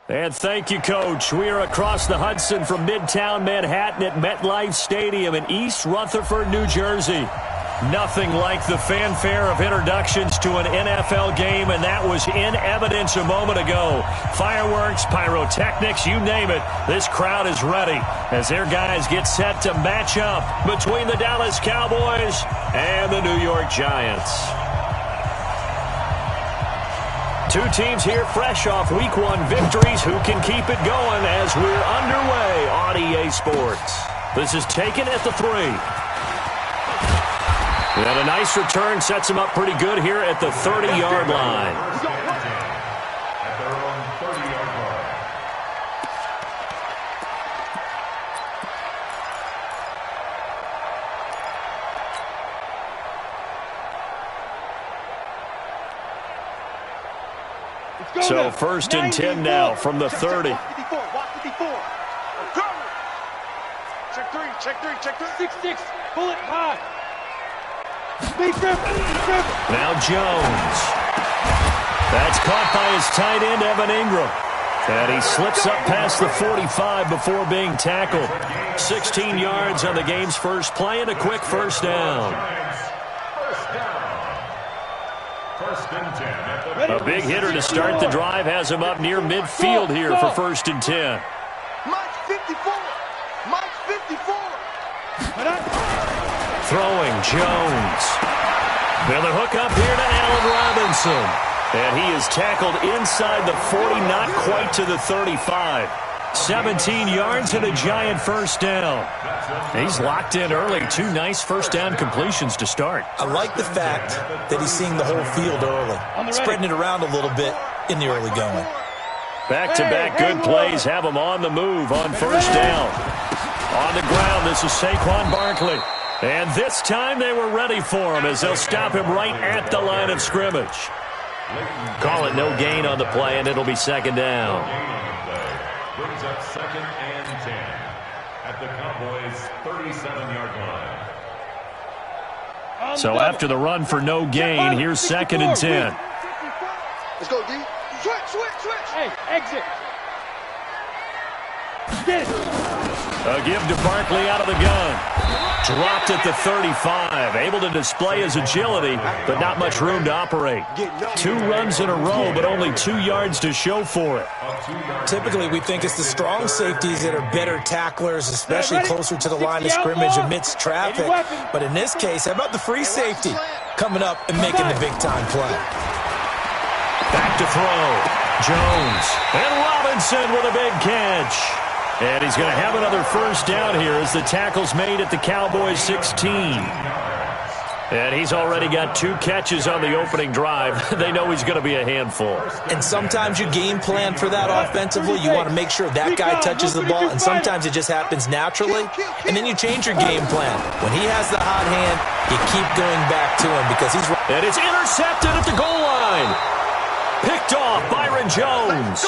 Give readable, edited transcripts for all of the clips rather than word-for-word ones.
And thank you, Coach. We are across the Hudson from Midtown Manhattan at MetLife Stadium in East Rutherford, New Jersey. Nothing like the fanfare of introductions to an NFL game, and that was in evidence a moment ago. Fireworks, pyrotechnics, you name it. This crowd is ready as their guys get set to match up between the Dallas Cowboys and the New York Giants. Two teams here fresh off Week 1 victories. Who can keep it going as we're underway on EA Sports? This is taken at the 3. And a nice return sets him up pretty good here at the 30-yard line. At their own 30-yard line. So first and 10 now from the 30. Check 3, check 3, check 3. 6-6, pull it high. Now Jones. That's caught by his tight end, Evan Ingram. And he slips up past the 45 before being tackled. 16 yards on the game's first play and a quick first down. A big hitter to start the drive has him up near midfield here for first and 10. Mike 54. Mike 54. Throwing Jones. Now the hook up here to Allen Robinson. And he is tackled inside the 40, not quite to the 35. 17 yards and a giant first down. He's locked in early. 2 nice first down completions to start. I like the fact that he's seeing the whole field early, spreading it around a little bit in the early going. Back-to-back good plays have him on the move on first down. On the ground, this is Saquon Barkley. And this time they were ready for him as they'll stop him right at the line of scrimmage. Call it no gain on the play, and it'll be second down. Brings up second and 10 at the Cowboys' 37-yard line. So after the run for no gain, here's second and 10. Let's go, D. Switch. Hey, exit. Get it. A give to Barkley out of the gun. Dropped at the 35. Able to display his agility, but not much room to operate. 2 runs in a row, but only 2 yards to show for it. Typically, we think it's the strong safeties that are better tacklers, especially closer to the line of scrimmage amidst traffic. But in this case, how about the free safety coming up and making the big-time play? Back to throw. Jones. And Robinson with a big catch. And he's going to have another first down here as the tackle's made at the Cowboys' 16. And he's already got 2 catches on the opening drive. They know he's going to be a handful. And sometimes you game plan for that offensively. You want to make sure that guy touches the ball, and sometimes it just happens naturally. And then you change your game plan. When he has the hot hand, you keep going back to him because he's... And it's intercepted at the goal line. Picked off Byron Jones.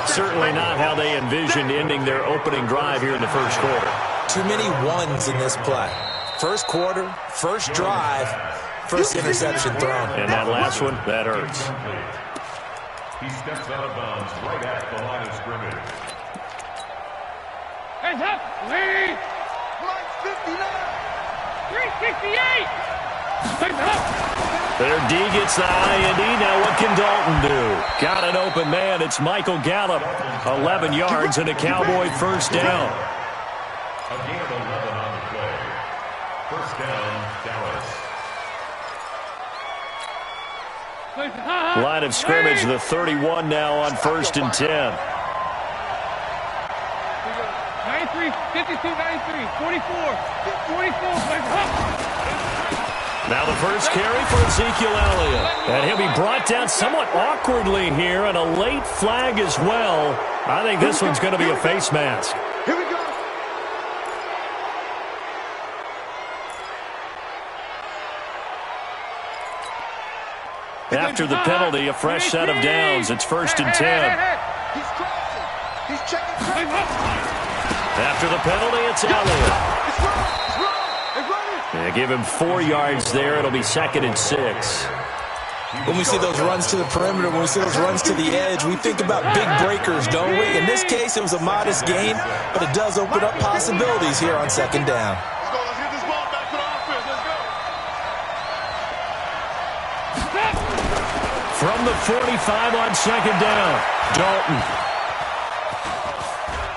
Certainly not how they envisioned ending their opening drive here in the first quarter. Too many ones in this play. First quarter, first drive, first interception thrown. And that last one, that hurts. He steps out of bounds right at the line of scrimmage. Hands up. Lee. Mike 59. 368. Hands up. Their D gets the IND. Now what can Dalton do? Got an open man. It's Michael Gallup. 11 yards and a Cowboy first down. A gain of 11 on the play. First down, Dallas. Line of scrimmage, the 31 now on first and 10. 93, 52, 93, 44, 44. Now the first carry for Ezekiel Elliott. And he'll be brought down somewhat awkwardly here, and a late flag as well. I think this one's going to be a face mask. Here we go. After the penalty, a fresh set of downs. It's first and 10. He's crossing. He's checking. After the penalty, it's Elliott. It's running. They give him 4 yards there. It'll be second and 6. When we see those runs to the perimeter, when we see those runs to the edge, we think about big breakers, don't we? In this case, it was a modest gain, but it does open up possibilities here on second down. Let's get this ball back to the offense. Let's go. From the 45 on second down, Dalton.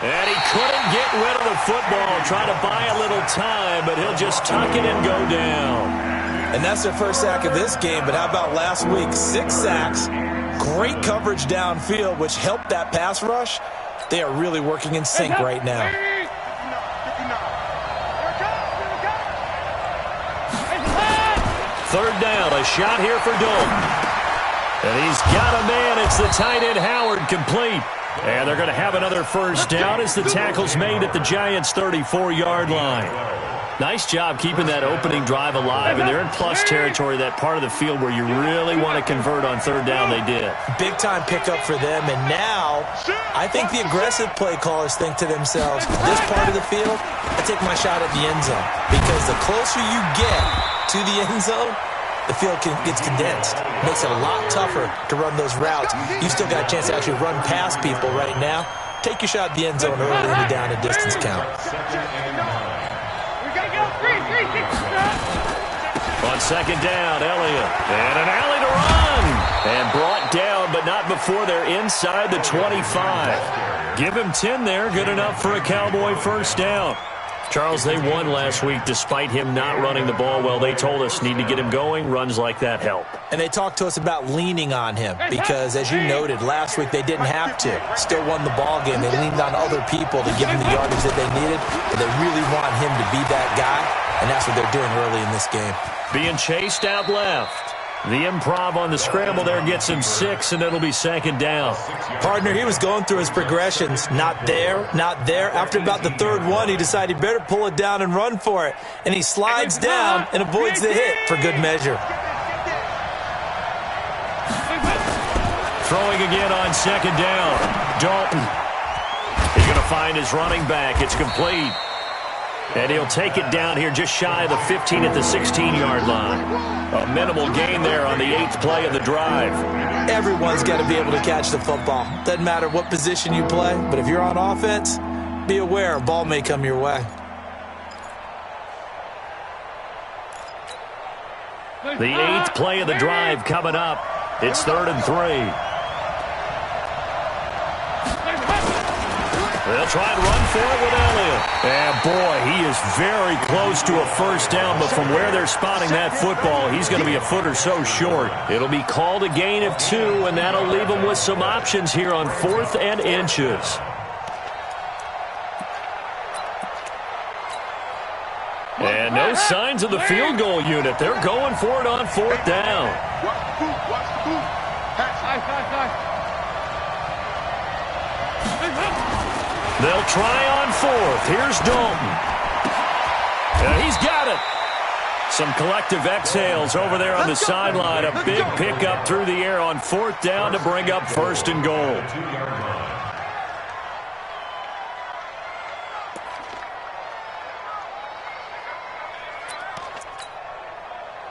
And he couldn't get rid of the football, trying to buy a little time, but he'll just tuck it and go down. And that's their first sack of this game, but how about last week? 6 sacks, great coverage downfield, which helped that pass rush. They are really working in sync right now. Third down, a shot here for Dalton. And he's got a man. It's the tight end, Howard, complete. And they're going to have another first down as the tackle's made at the Giants' 34-yard line. Nice job keeping that opening drive alive, and they're in plus territory, that part of the field where you really want to convert on third down. They did. Big-time pickup for them, and now I think the aggressive play callers think to themselves, this part of the field, I take my shot at the end zone, because the closer you get to the end zone, the field gets condensed. Makes it a lot tougher to run those routes. You've still got a chance to actually run past people right now. Take your shot at the end zone early in the down and distance count. On second down, Elliott. And an alley to run. And brought down, but not before they're inside the 25. Give him 10 there. Good enough for a Cowboy first down. Charles, they won last week despite him not running the ball well. They told us need to get him going. Runs like that help. And they talked to us about leaning on him because, as you noted, last week they didn't have to. Still won the ball game. They leaned on other people to give him the yardage that they needed, but they really want him to be that guy, and that's what they're doing early in this game. Being chased out left. The improv on the scramble there gets him 6, and it'll be second down. Partner, he was going through his progressions. Not there, not there. After about the third one, he decided he better pull it down and run for it. And he slides down and avoids the hit for good measure. Throwing again on second down. Dalton. He's going to find his running back. It's complete. And he'll take it down here just shy of the 15 at the 16-yard line. A minimal gain there on the 8th play of the drive. Everyone's got to be able to catch the football. Doesn't matter what position you play, but if you're on offense, be aware a ball may come your way. The 8th play of the drive coming up. It's 3rd and 3. They'll try and run for it with Elliott. And, boy, he is very close to a first down, but from where they're spotting that football, he's going to be a foot or so short. It'll be called a gain of 2, and that'll leave him with some options here on 4th and inches. And no signs of the field goal unit. They're going for it on 4th down. They'll try on 4th. Here's Dalton. And he's got it. Some collective exhales over there on the sideline. A big pickup through the air on 4th down to bring up 1st and goal.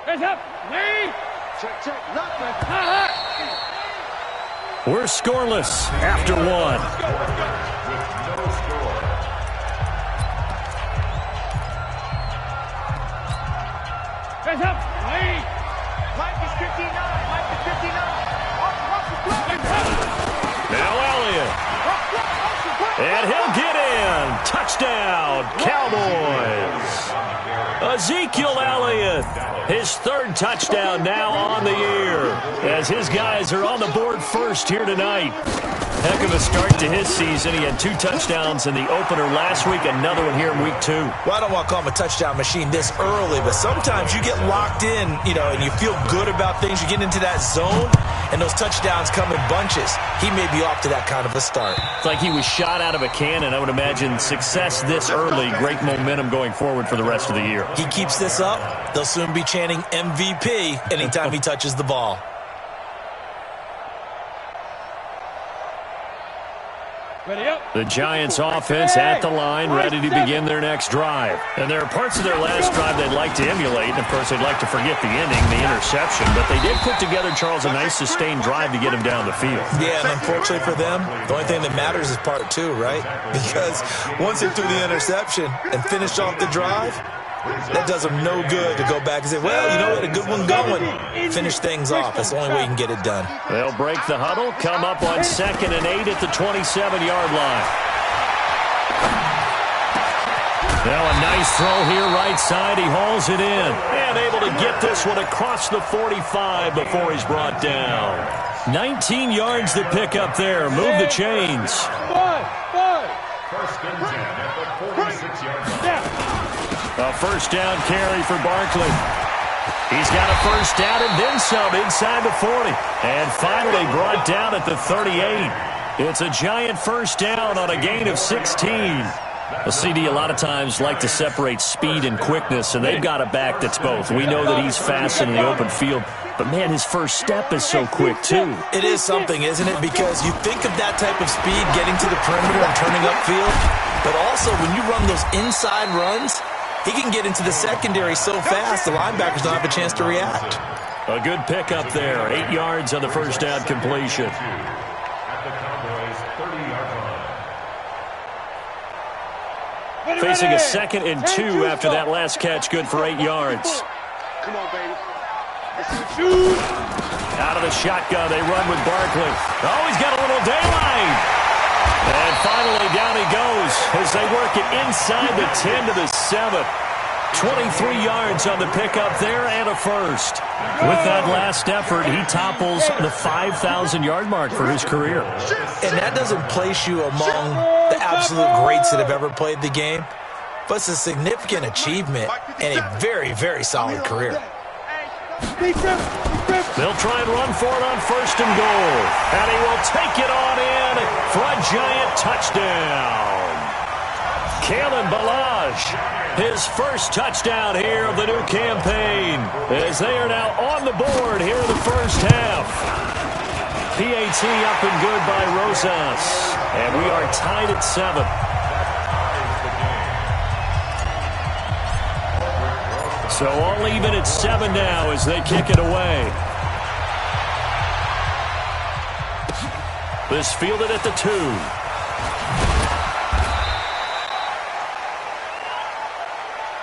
Hands up. Lee. Check. We're scoreless after 1. Hands up. Lee. Mike is 59. Now Elliott. And he'll get in. Touchdown, Cowboys. Ezekiel Elliott, his 3rd touchdown now on the year, as his guys are on the board first here tonight. Heck of a start to his season. He had 2 touchdowns in the opener last week, another one here in week 2. Well, I don't want to call him a touchdown machine this early, but sometimes you get locked in, and you feel good about things. You get into that zone, and those touchdowns come in bunches. He may be off to that kind of a start. It's like he was shot out of a cannon. I would imagine success this early, great momentum going forward for the rest of the year. He keeps this up, they'll soon be chanting MVP anytime he touches the ball. Ready up. The Giants offense at the line, ready to begin their next drive. And there are parts of their last drive they'd like to emulate. And, of course, they'd like to forget the ending, the interception. But they did put together, Charles, a nice sustained drive to get him down the field. Yeah, and unfortunately for them, the only thing that matters is part two, right? Because once they threw the interception and finished off the drive, that does them no good to go back and say, well, you know what, a good one going. Finish things off. That's the only way you can get it done. They'll break the huddle, come up on 2nd and 8 at the 27-yard line. Now a nice throw here right side. He hauls it in. And able to get this one across the 45 before he's brought down. 19 yards to pick up there. Move the chains. First and 10 at the 46-yard line. A first down carry for Barkley. He's got a first down and then some inside the 40. And finally brought down at the 38. It's a giant first down on a gain of 16. A CD a lot of times like to separate speed and quickness, and they've got a back that's both. We know that he's fast in the open field, but, man, his first step is so quick, too. It is something, isn't it? Because you think of that type of speed getting to the perimeter and turning upfield, but also when you run those inside runs, he can get into the secondary so fast the linebackers don't have a chance to react. A good pickup there. 8 yards on the first down completion. At the Cowboys' 30-yard line. Facing a 2nd and 2 after that last catch, good for 8 yards. Come on, baby. Out of the shotgun, they run with Barkley. Oh, he's got a little daylight. And finally, down he goes as they work it inside the 10 to the 7. 23 yards on the pickup there and a first. With that last effort, he topples the 5,000-yard mark for his career. And that doesn't place you among the absolute greats that have ever played the game, but it's a significant achievement and a very, very solid career. They'll try and run for it on 1st and goal. And he will take it on in for a giant touchdown. Kalen Ballage, his first touchdown here of the new campaign, as they are now on the board here in the first half. PAT up and good by Rosas. And we are tied at 7. So all even at 7 now as they kick it away. This fielded at the 2.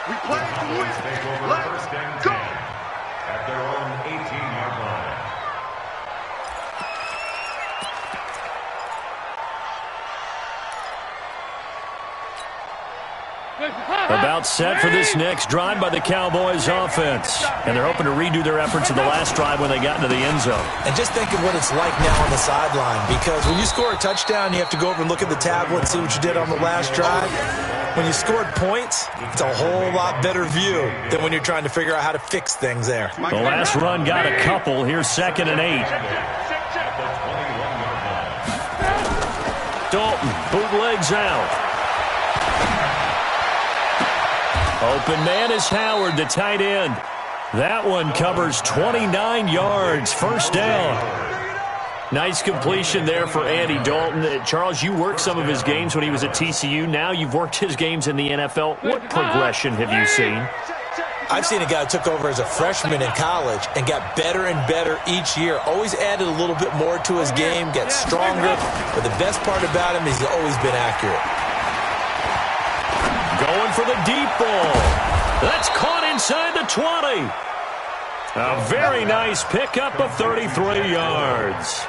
We play to win. Take over Let's 1st and 10 go. at their own 18-yard line. About set for this next drive by the Cowboys offense. And they're hoping to redo their efforts in the last drive when they got into the end zone. And just think of what it's like now on the sideline, because when you score a touchdown, you have to go over and look at the tablet and see what you did on the last drive. When you scored points, it's a whole lot better view than when you're trying to figure out how to fix things there. The last run got a couple. Here's 2nd and 8. Dalton bootlegs out. Open man is Howard, the tight end. That one covers 29 yards. First down. Nice completion there for Andy Dalton. Charles, you worked some of his games when he was at TCU. Now you've worked his games in the NFL. What progression have you seen? I've seen a guy who took over as a freshman in college and got better and better each year. Always added a little bit more to his game, gets stronger. But the best part about him is he's always been accurate. Going for the deep ball. That's caught inside the 20. A very nice pickup of 33 yards.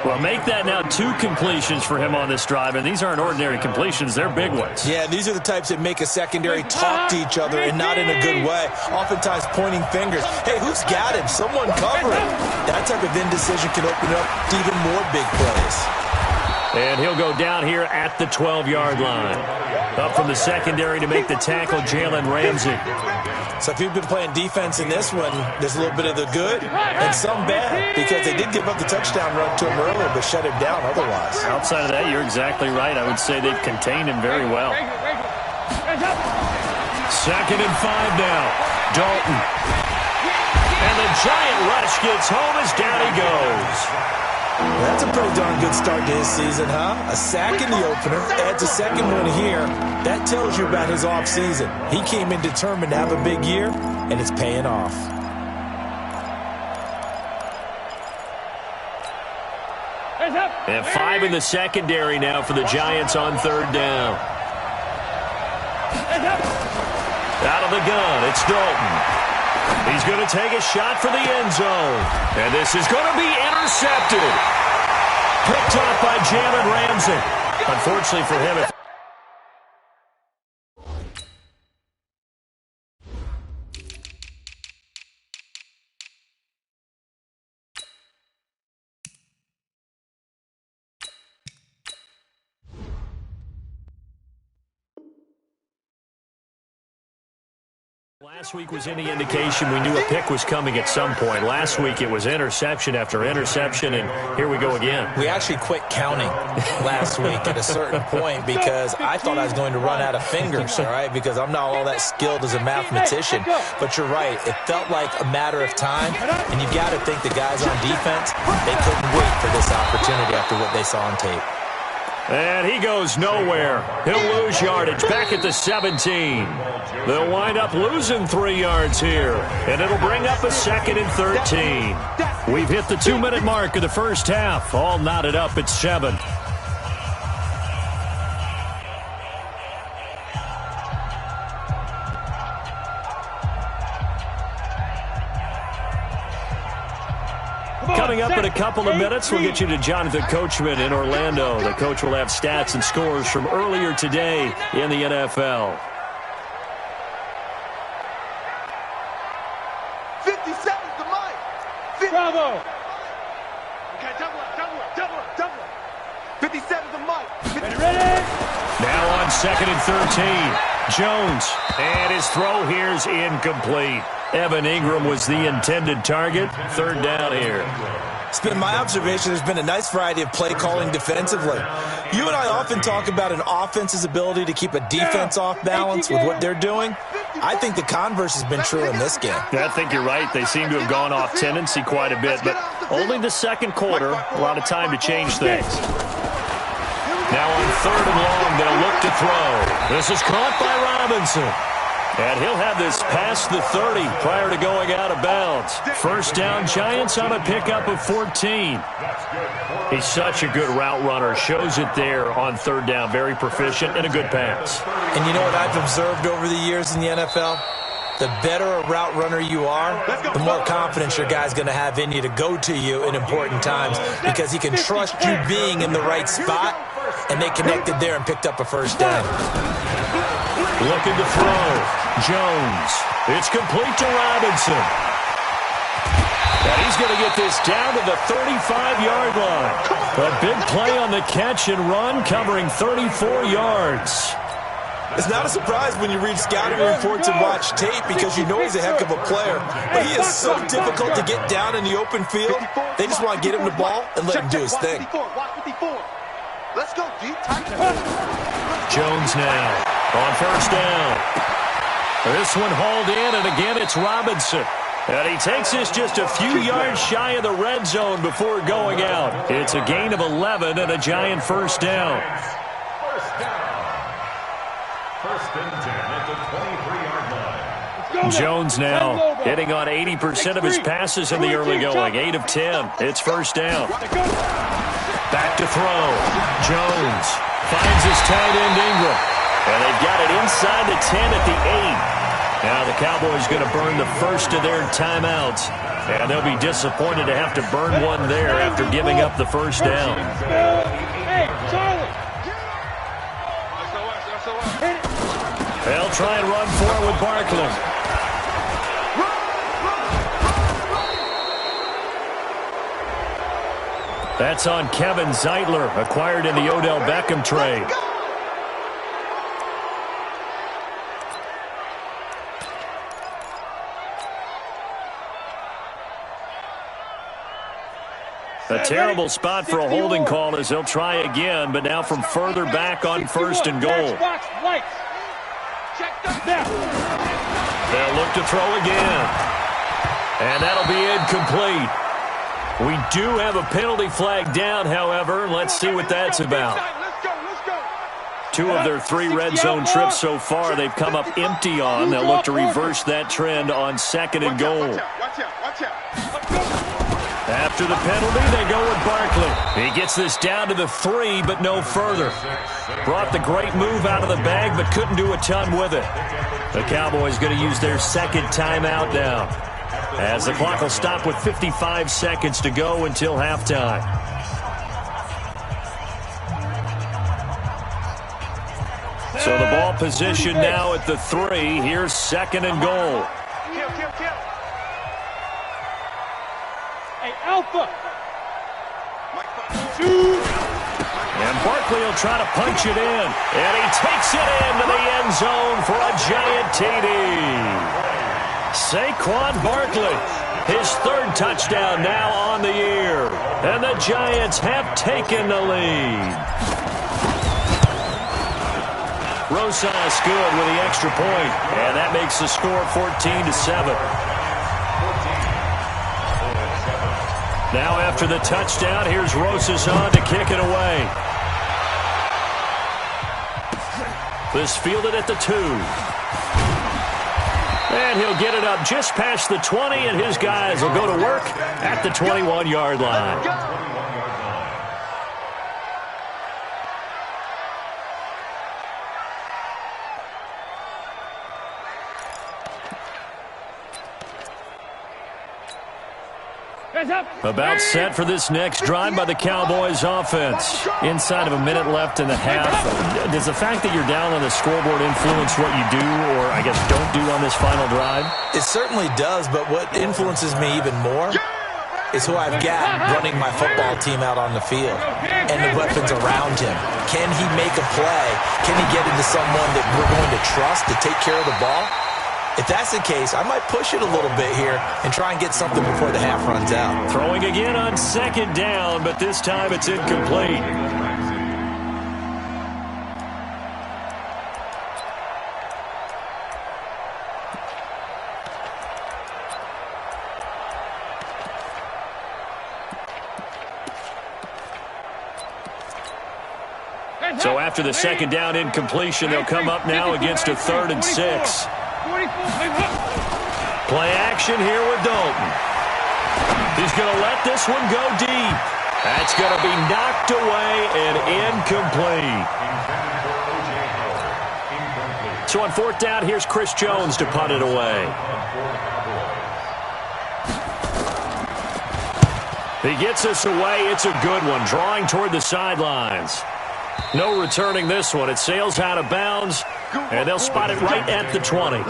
Well, make that now 2 completions for him on this drive, and these aren't ordinary completions. They're big ones. Yeah, these are the types that make a secondary talk to each other and not in a good way. Oftentimes pointing fingers. Hey, who's got him? Someone cover him. That type of indecision can open up to even more big plays. And he'll go down here at the 12-yard line. Up from the secondary to make the tackle, Jalen Ramsey. So if you've been playing defense in this one, there's a little bit of the good and some bad, because they did give up the touchdown run to him earlier, but shut him down otherwise. Outside of that, you're exactly right. I would say they've contained him very well. 2nd and 5 now. Dalton. And the giant rush gets home as down he goes. That's a pretty darn good start to his season, huh? A sack in the opener, adds a second one here. That tells you about his offseason. He came in determined to have a big year, and it's paying off. And 5 in the secondary now for the Giants on third down. Out of the gun, it's Dalton. He's going to take a shot for the end zone. And this is going to be intercepted. Picked off by Jalen Ramsey. Unfortunately for him, last week was any indication we knew a pick was coming at some point. Last week it was interception after interception, and here we go again. We actually quit counting last week at a certain point because I thought I was going to run out of fingers, all right, because I'm not all that skilled as a mathematician. But you're right. It felt like a matter of time, and you got to think the guys on defense, they couldn't wait for this opportunity after what they saw on tape. And he goes nowhere. He'll lose yardage back at the 17. They'll wind up losing 3 yards here. And it'll bring up a 2nd and 13. We've hit the 2-minute mark of the first half. All knotted up at 7. Coming up in a couple of minutes, we'll get you to Jonathan Coachman in Orlando. The coach will have stats and scores from earlier today in the NFL. 57's the mic. Bravo. Okay, double it. 57's the mic. Ready? Now on 2nd and 13. Jones. And his throw here's incomplete. Evan Ingram was the intended target. 3rd down here. It's been my observation there's been a nice variety of play calling defensively. You and I often talk about an offense's ability to keep a defense off balance with what they're doing. I think the converse has been true in this game. I think you're right. They seem to have gone off tendency quite a bit, but only the second quarter, a lot of time to change things. Now on 3rd and long, they'll look to throw. This is caught by Robinson. And he'll have this past the 30 prior to going out of bounds. 1st down, Giants on a pickup of 14. He's such a good route runner. Shows it there on 3rd down. Very proficient and a good pass. And you know what I've observed over the years in the NFL? The better a route runner you are, the more confidence your guy's going to have in you to go to you in important times because he can trust you being in the right spot, and they connected there and picked up a 1st down. Looking to throw. Jones. It's complete to Robinson. And he's going to get this down to the 35-yard line. A big play on the catch and run, covering 34 yards. It's not a surprise when you read scouting reports and watch tape because you know he's a heck of a player. But he is so difficult to get down in the open field. They just want to get him the ball and let him do his thing. Let's go, G. Jones now on 1st down. This one hauled in, and again it's Robinson. And he takes this just a few yards shy of the red zone before going out. It's a gain of 11 and a Giant 1st down. 1st and 10 at the 23-yard line. Jones now hitting on 80% of his passes in the early going. 8 of 10. It's 1st down. Back to throw. Jones finds his tight end Ingram. And they've got it inside the 10 at the 8. Now the Cowboys going to burn the first of their timeouts. And they'll be disappointed to have to burn one there after giving up the 1st down. Hey, Charlie. They'll try and run for it with Barkley. That's on Kevin Zeitler, acquired in the Odell Beckham trade. A terrible spot for a holding call as they'll try again, but now from further back on 1st and goal. They'll look to throw again. And that'll be incomplete. We do have a penalty flag down, however. Let's see what that's about. Two of their 3 red zone trips so far, they've come up empty on. They'll look to reverse that trend on 2nd and goal. After the penalty, they go with Barkley. He gets this down to the 3, but no further. Brought the great move out of the bag, but couldn't do a ton with it. The Cowboys going to use their 2nd timeout now, as the clock will stop with 55 seconds to go until halftime. So the ball position now at the 3. Here's 2nd and goal. Hey, Alpha. And Barkley will try to punch it in. And he takes it into the end zone for a giant TD. Saquon Barkley, his 3rd touchdown now on the year. And the Giants have taken the lead. Rosas good with the extra point, and that makes the score 14-7. Now after the touchdown, here's Rosas on to kick it away. This fielded at the 2. And he'll get it up just past the 20, and his guys will go to work at the 21-yard line. About set for this next drive by the Cowboys offense. Inside of a minute left in the half. Does the fact that you're down on the scoreboard influence what you do, or I guess don't do on this final drive? It certainly does, but what influences me even more is who I've got running my football team out on the field and the weapons around him. Can he make a play? Can he get into someone that we're going to trust to take care of the ball? If that's the case, I might push it a little bit here and try and get something before the half runs out. Throwing again on 2nd down, but this time it's incomplete. So after the 2nd down incompletion, they'll come up now against a 3rd and 6. Play action here with Dalton. He's going to let this one go deep. That's going to be knocked away and incomplete. So on 4th down, here's Chris Jones to punt it away. He gets us away. It's a good one, drawing toward the sidelines. No returning this one. It sails out of bounds, and they'll spot it right at the 20. At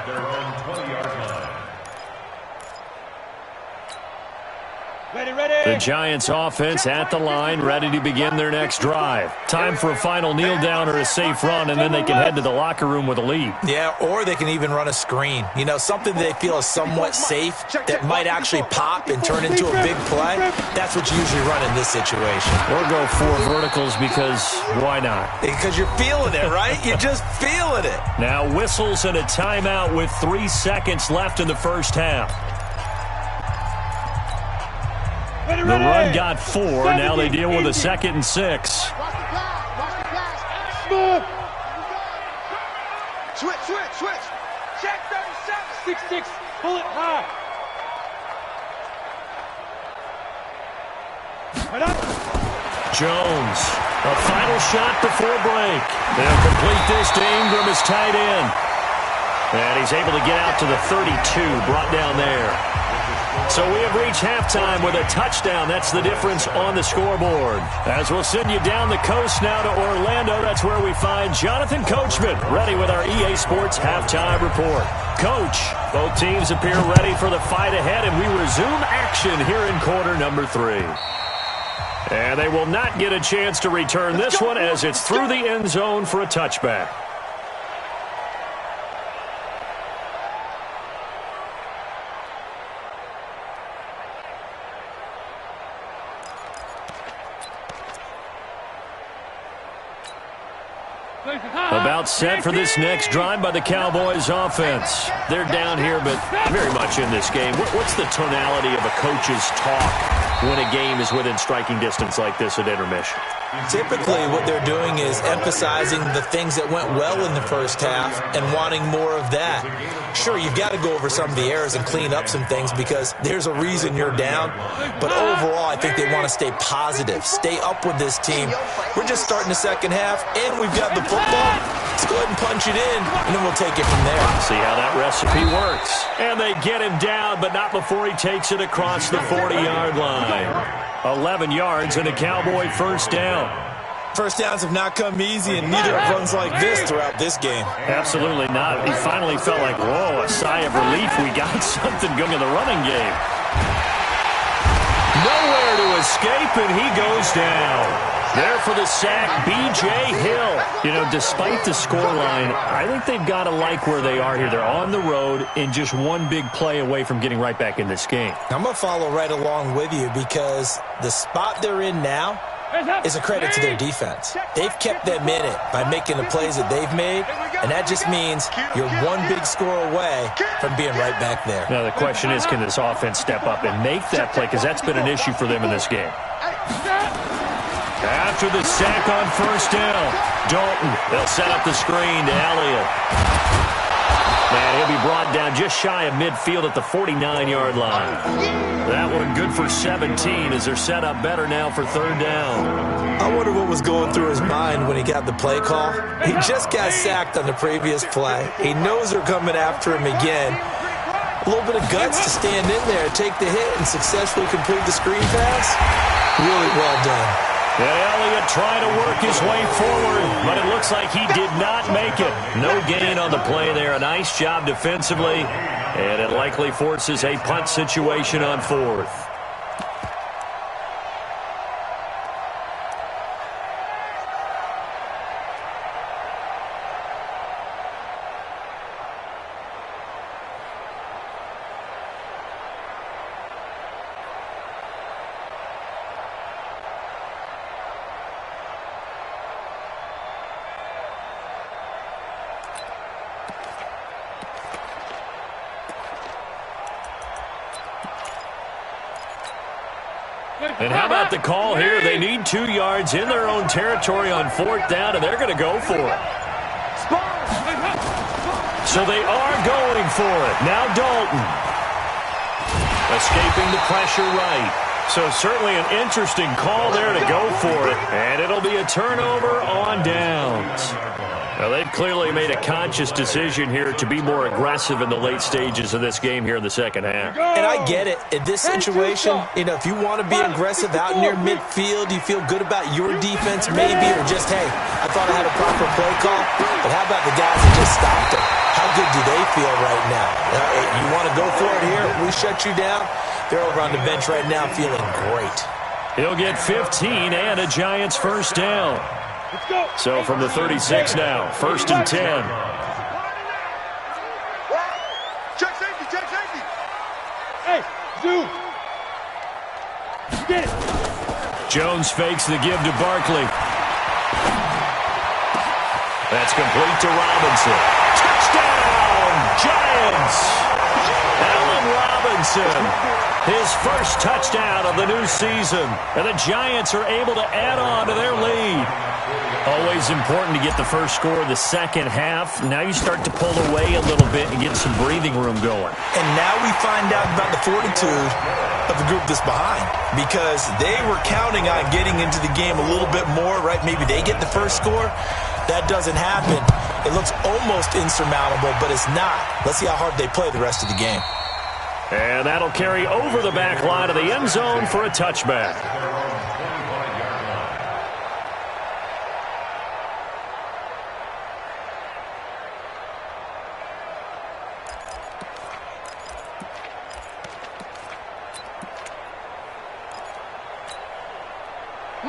their own 20-yard line. The Giants offense at the line, ready to begin their next drive. Time for a final kneel down or a safe run, and then they can head to the locker room with a lead. Yeah, or they can even run a screen. You know, something they feel is somewhat safe that might actually pop and turn into a big play. That's what you usually run in this situation. Or go 4 verticals because why not? Because you're feeling it, right? You're just feeling it. Now whistles and a timeout with 3 seconds left in the first half. The run got 4. Now they deal with a 2nd and 6. Switch. Check 37. 6-6. Pull it high. Jones, a final shot before break. They'll complete this to Ingram as tight end. And he's able to get out to the 32, brought down there. So we have reached halftime with a touchdown. That's the difference on the scoreboard. As we'll send you down the coast now to Orlando, that's where we find Jonathan Coachman, ready with our EA Sports Halftime Report. Coach, both teams appear ready for the fight ahead, and we resume action here in quarter number 3. And they will not get a chance to return this one as it's through the end zone for a touchback. About set for this next drive by the Cowboys offense. They're down here, but very much in this game. What's the tonality of a coach's talk when a game is within striking distance like this at intermission? Typically, what they're doing is emphasizing the things that went well in the first half and wanting more of that. Sure, you've got to go over some of the errors and clean up some things because there's a reason you're down. But overall, I think they want to stay positive, stay up with this team. We're just starting the second half, and we've got the football. Let's go ahead and punch it in, and then we'll take it from there. See how that recipe works. And they get him down, but not before he takes it across the 40-yard line. 11 yards and a Cowboy first down. First downs have not come easy, and neither have runs like this throughout this game. Absolutely not. He finally felt like, whoa, a sigh of relief. We got something going in the running game. Nowhere to escape, and he goes down. There for the sack, B.J. Hill. You know, despite the scoreline, I think they've got to like where they are here. They're on the road and just one big play away from getting right back in this game. I'm going to follow right along with you because the spot they're in now is a credit to their defense. They've kept them in it by making the plays that they've made, and that just means you're one big score away from being right back there. Now, the question is, can this offense step up and make that play? Because that's been an issue for them in this game. After the sack on first down, Dalton, they'll set up the screen to Elliott. And he'll be brought down just shy of midfield at the 49-yard line. That one good for 17 as they're set up better now for third down. I wonder what was going through his mind when he got the play call. He just got sacked on the previous play. He knows they're coming after him again. A little bit of guts to stand in there, take the hit, and successfully complete the screen pass. Really well done. Yeah, Elliott trying to work his way forward, but it looks like he did not make it. No gain on the play there. A nice job defensively, and it likely forces a punt situation on fourth. And how about the call here? They need 2 yards in their own territory on fourth down, and they're going to go for it. So they are going for it. Now Dalton. Escaping the pressure right. So certainly an interesting call there to go for it. And it'll be a turnover on downs. Well, they've clearly made a conscious decision here to be more aggressive in the late stages of this game here in the second half. And I get it. In this situation, you know, if you want to be aggressive out near midfield, you feel good about your defense maybe, or just, hey, I thought I had a proper play call. But how about the guys that just stopped it? How good do they feel right now? You want to go for it here? We shut you down. They're over on the bench right now feeling great. He'll get 15 and a Giants first down. So from the 36 now, first and 10. Check safety, check safety. Hey, Zoo. Get it. Jones fakes the give to Barkley. That's complete to Robinson. Touchdown, Giants! Allen Robinson, his first touchdown of the new season. And the Giants are able to add on to their lead. Always important to get the first score of the second half. Now you start to pull away a little bit and get some breathing room going. And now we find out about the fortitude of the group that's behind, because they were counting on getting into the game a little bit more, right? Maybe they get the first score. That doesn't happen. It looks almost insurmountable, but it's not. Let's see how hard they play the rest of the game. And that'll carry over the back line of the end zone for a touchback.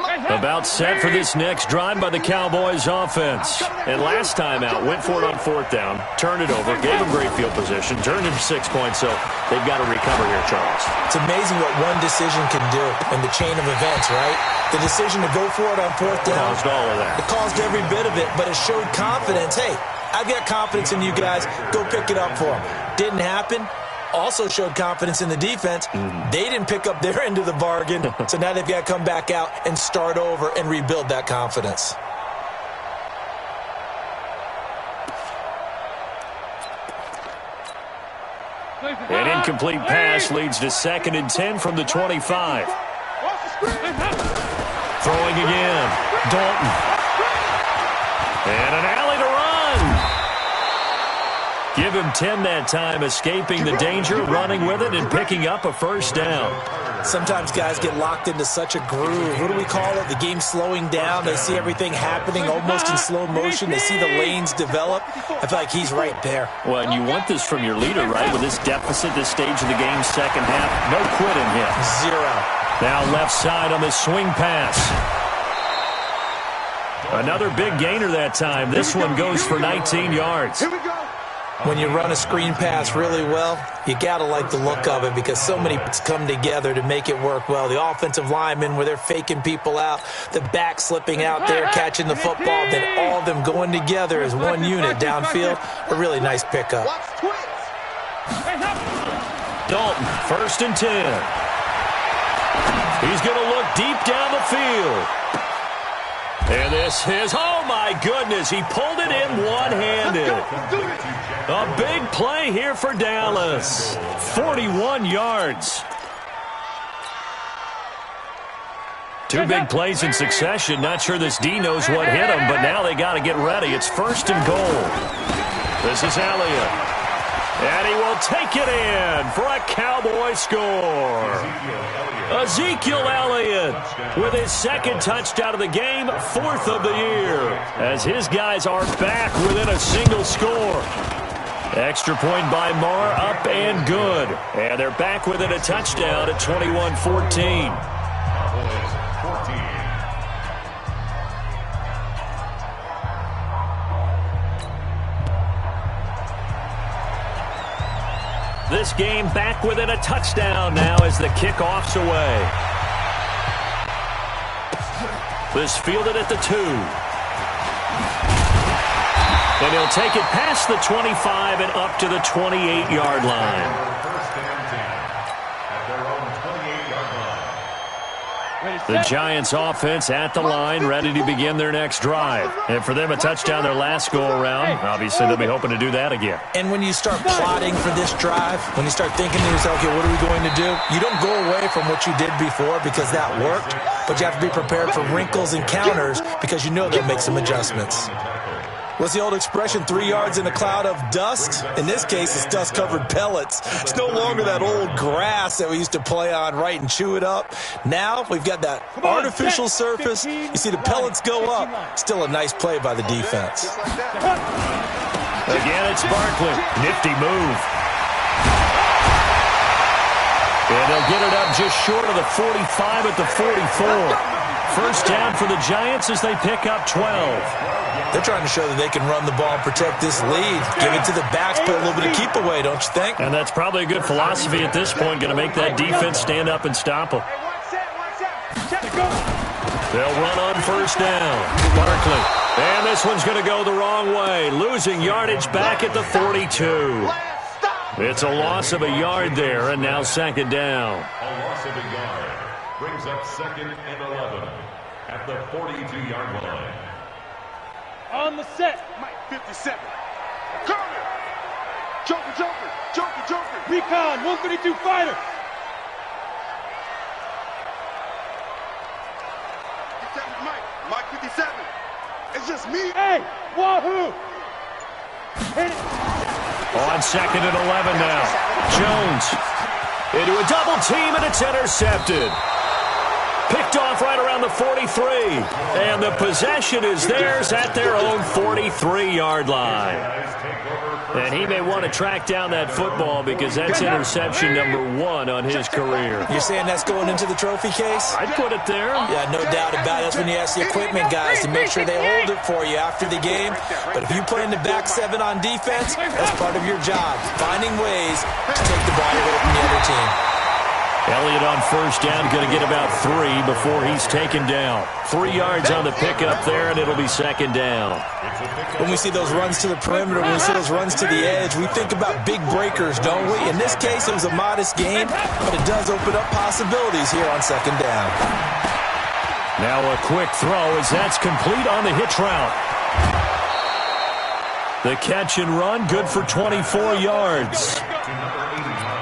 About set for this next drive by the Cowboys offense. And last time out, went for it on 4th down, turned it over, gave them great field position, turned into 6 points, so they've got to recover here, Charles. It's amazing what one decision can do in the chain of events, right? The decision to go for it on 4th down. Caused all of that. It caused every bit of it, but it showed confidence. Hey, I've got confidence in you guys. Go pick it up for them. Didn't happen. Also showed confidence in the defense. They didn't pick up their end of the bargain, so now they've got to come back out and start over and rebuild that confidence. An incomplete pass leads to 2nd and 10 from the 25. Throwing again. Dalton. And an alley to run. Give him 10 that time, escaping the danger, running with it, and picking up a 1st down. Sometimes guys get locked into such a groove. What do we call it? The game slowing down. They see everything happening almost in slow motion. They see the lanes develop. I feel like he's right there. Well, and you want this from your leader, right? With this deficit, this stage of the game's 2nd half, no quitting him. 0. Now left side on the swing pass. Another big gainer that time. This one goes for 19 yards. Here we go. When you run a screen pass really well, you got to like the look of it because so many come together to make it work well. The offensive linemen where they're faking people out, the back slipping out there, catching the football, then all of them going together as one unit downfield. A really nice pickup. Dalton, 1st and 10. He's going to look deep down the field. And this is, oh my goodness, he pulled it in one-handed. A big play here for Dallas. 41 yards. 2 big plays in succession. Not sure this D knows what hit him, but now they got to get ready. It's 1st and goal. This is Elliott. And he will take it in for a Cowboy score. Ezekiel Elliott with his 2nd touchdown of the game, 4th of the year, as his guys are back within a single score. Extra point by Marr, up and good. And they're back within a touchdown at 21-14. This game back within a touchdown now as the kickoff's away. This fielded at the 2. And he'll take it past the 25 and up to the 28-yard line. First and 10 at their own 28-yard line. The Giants offense at the line, ready to begin their next drive. And for them, a touchdown their last go-around. Obviously, they'll be hoping to do that again. And when you start plotting for this drive, when you start thinking to yourself, okay, what are we going to do? You don't go away from what you did before because that worked, but you have to be prepared for wrinkles and counters because you know they'll make some adjustments. What's the old expression, 3 yards in a cloud of dust? In this case, it's dust-covered pellets. It's no longer that old grass that we used to play on, right, and chew it up. Now we've got that artificial surface. You see the pellets go up. Still a nice play by the defense. Again, it's Barkley. Nifty move. And they'll get it up just short of the 45 at the 44. First down for the Giants as they pick up 12. They're trying to show that they can run the ball and protect this lead. Give it to the backs, put a little bit of keep away, don't you think? And that's probably a good philosophy at this point, going to make that defense stand up and stop them. They'll run on first down. Barkley. And this one's going to go the wrong way. Losing yardage back at the 42. It's a loss of a yard there, and now 2nd down. A loss of a yard brings up 2nd and 11 at the 42-yard line. On the set. Mike 57. Corner. Joker. Recon, 132 fighter. Mike 57. It's just me. Hey, wahoo. Hit it. On 2nd and 11 now. Jones into a double team, and it's intercepted. Picked off right around the 43. And the possession is theirs at their own 43-yard line. And he may want to track down that football because that's interception number 1 on his career. You're saying that's going into the trophy case? I'd put it there. Yeah, no doubt about it. That's when you ask the equipment guys to make sure they hold it for you after the game. But if you play in the back 7 on defense, that's part of your job, finding ways to take the ball away from the other team. Elliott on first down, going to get about 3 before he's taken down. 3 yards on the pickup there, and it'll be second down. When we see those runs to the perimeter, when we see those runs to the edge, we think about big breakers, don't we? In this case, it was a modest gain, but it does open up possibilities here on second down. Now a quick throw as that's complete on the hitch route. The catch and run, good for 24 yards.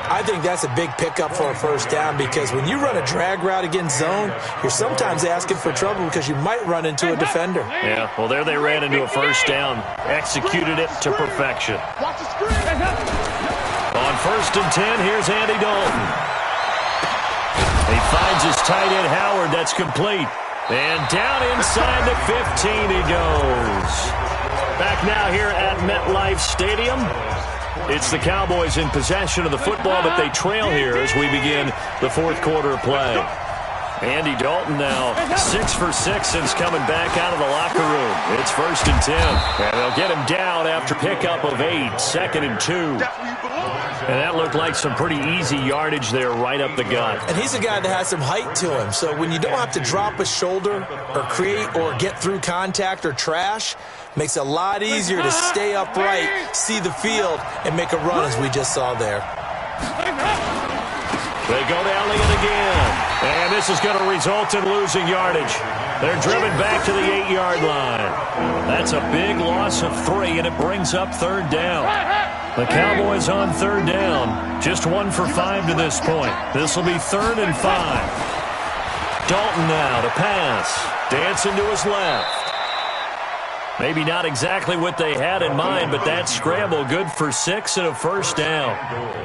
I think that's a big pickup for a first down because when you run a drag route against zone, you're sometimes asking for trouble because you might run into a defender. Yeah, well, there they ran into a first down. Executed it to perfection. On first and 10, here's Andy Dalton. He finds his tight end, Howard. That's complete. And down inside the 15 he goes. Back now here at MetLife Stadium. It's the Cowboys in possession of the football, but they trail here as we begin the fourth quarter of play. Andy Dalton now 6 for 6 since coming back out of the locker room. It's first and 10. And they'll get him down after pickup of 8, second and 2. And that looked like some pretty easy yardage there right up the gut. And he's a guy that has some height to him, so when you don't have to drop a shoulder or create or get through contact or trash, makes it a lot easier to stay upright, see the field, and make a run as we just saw there. They go to Elliott again. And this is going to result in losing yardage. They're driven back to the 8-yard line. That's a big loss of 3, and it brings up third down. The Cowboys on third down. Just 1 for 5 to this point. This will be third and 5. Dalton now to pass. Dancing to his left. Maybe not exactly what they had in mind, but that scramble good for 6 and a first down.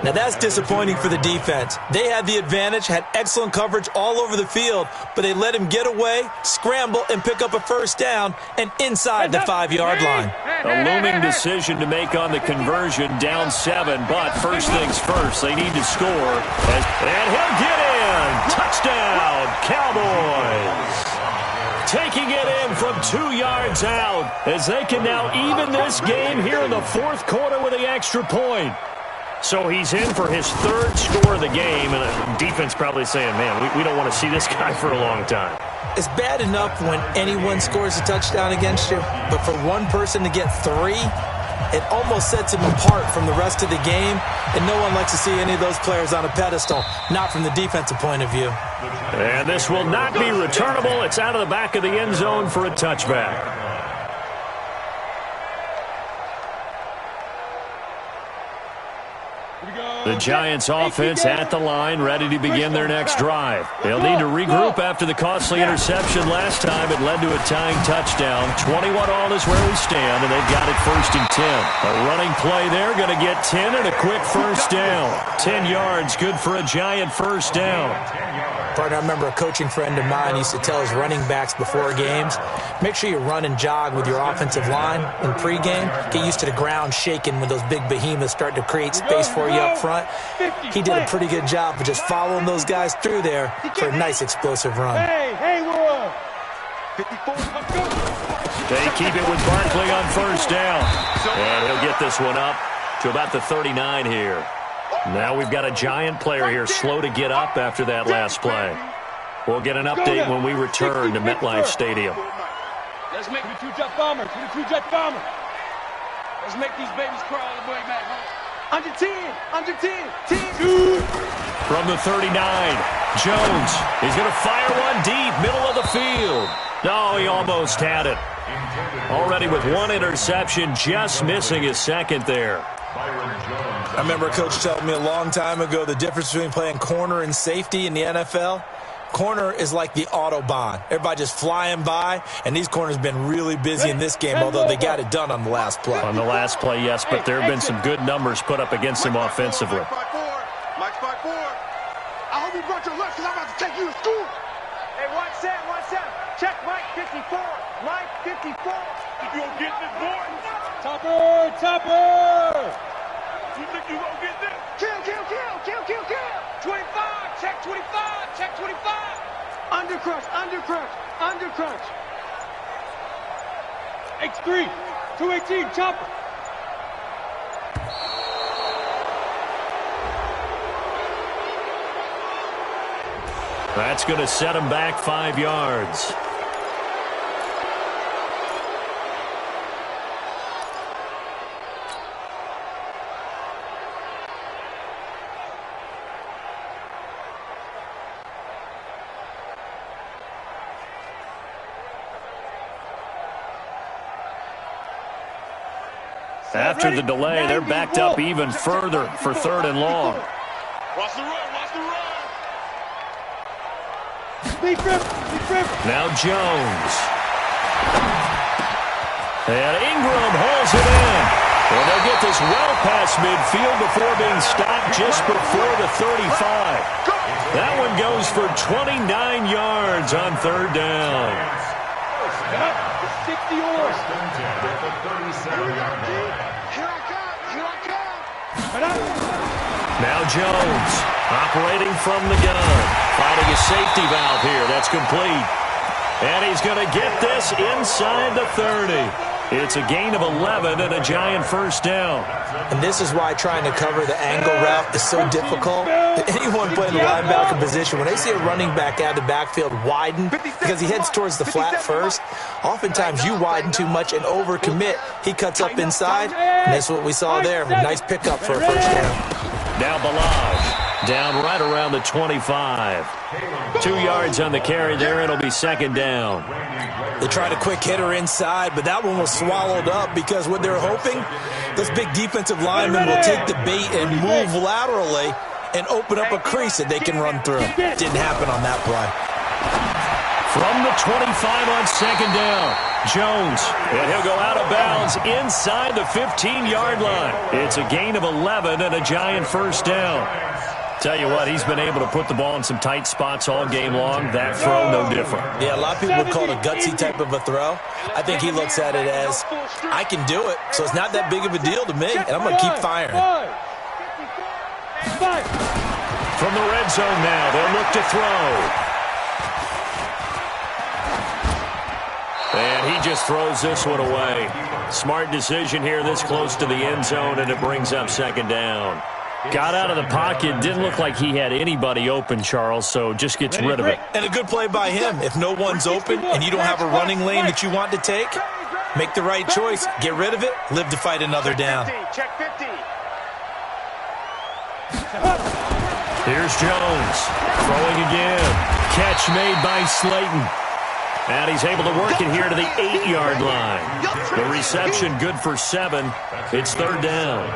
Now that's disappointing for the defense. They had the advantage, had excellent coverage all over the field, but they let him get away, scramble, and pick up a first down and inside the 5-yard line. A looming decision to make on the conversion, down 7, but first things first, they need to score. And he'll get in! Touchdown, Cowboys! Taking it in from 2 yards out as they can now even this game here in the fourth quarter with the extra point. So he's in for his 3rd score of the game, and the defense probably saying, man, we don't want to see this guy for a long time. It's bad enough when anyone scores a touchdown against you, but for one person to get 3, it almost sets him apart from the rest of the game, and no one likes to see any of those players on a pedestal, not from the defensive point of view. And this will not be returnable. It's out of the back of the end zone for a touchback. The Giants offense at the line, ready to begin their next drive. They'll need to regroup after the costly interception last time. It led to a tying touchdown. 21-all is where we stand, and they've got it first and 10. A running play there, going to get 10 and a quick first down. 10 yards, good for a Giant first down. Partner, I remember a coaching friend of mine used to tell his running backs before games, make sure you run and jog with your offensive line in pregame. Get used to the ground shaking when those big behemoths start to create space for you up front. He did a pretty good job of just following those guys through there for a nice explosive run. Hey, Will. 54, They keep it with Barkley on first down. And he'll get this one up to about the 39 here. Now we've got a Giant player here slow to get up after that last play. We'll get an update when we return to MetLife Stadium. Let's make 22-jet bomber. 22-jet bomber. Let's make these babies crawl all the way back home. Under 10. Under 10. 10. From the 39, Jones. He's going to fire one deep, middle of the field. No, he almost had it. Already with 1 interception, just missing his second there. I remember a coach telling me a long time ago the difference between playing corner and safety in the NFL. Corner is like the Autobahn. Everybody just flying by, and these corners have been really busy in this game, although they got it done on the last play. On the last play, yes, but there have been some good numbers put up against him offensively. Mike 5-4. I hope you brought your lunch because I'm about to take you to school. Hey, watch that. Check Mike 54. Mike 54. You gonna get this, boy? Topper! You think you gonna get this? Kill. 25. Check 25. Undercrunch. X3, 218, chopper. That's going to set him back 5 yards. After the delay, they're backed up even further for 3rd and long. Watch the run. Now Jones. And Ingram hauls it in. And they'll get this well past midfield before being stopped just before the 35. That one goes for 29 yards on 3rd down. 60 yards. Now Jones operating from the gun. Finding a safety valve here. That's complete. And he's going to get this inside the 30. It's a gain of 11 and a giant 1st down. And this is why trying to cover the angle route is so difficult. Anyone playing the linebacker position, when they see a running back out of the backfield widen because he heads towards the flat first, oftentimes you widen too much and overcommit. He cuts up inside, and that's what we saw there. Nice pickup for a 1st down. Now Balaj down right around the 25. 2 yards on the carry there. It'll be 2nd down. They tried a quick hitter inside, but that one was swallowed up because what they're hoping, those big defensive linemen will take the bait and move laterally and open up a crease that they can run through. Didn't happen on that play. From the 25 on 2nd down, Jones, and he'll go out of bounds inside the 15-yard line. It's a gain of 11 and a giant 1st down. Tell you what, he's been able to put the ball in some tight spots all game long. That throw, no different. Yeah, a lot of people would call it a gutsy type of a throw. I think he looks at it as, I can do it, so it's not that big of a deal to me, and I'm going to keep firing. From the red zone now, they'll look to throw. And he just throws this one away. Smart decision here this close to the end zone, and it brings up 2nd down. Got out of the pocket. Didn't look like he had anybody open, Charles, so just gets rid of it. And a good play by him. If no one's open and you don't have a running lane that you want to take, make the right choice. Get rid of it. Live to fight another down. Check 50. Here's Jones. Throwing again. Catch made by Slayton. And he's able to work it here to the 8-yard line. The reception good for 7. It's 3rd down.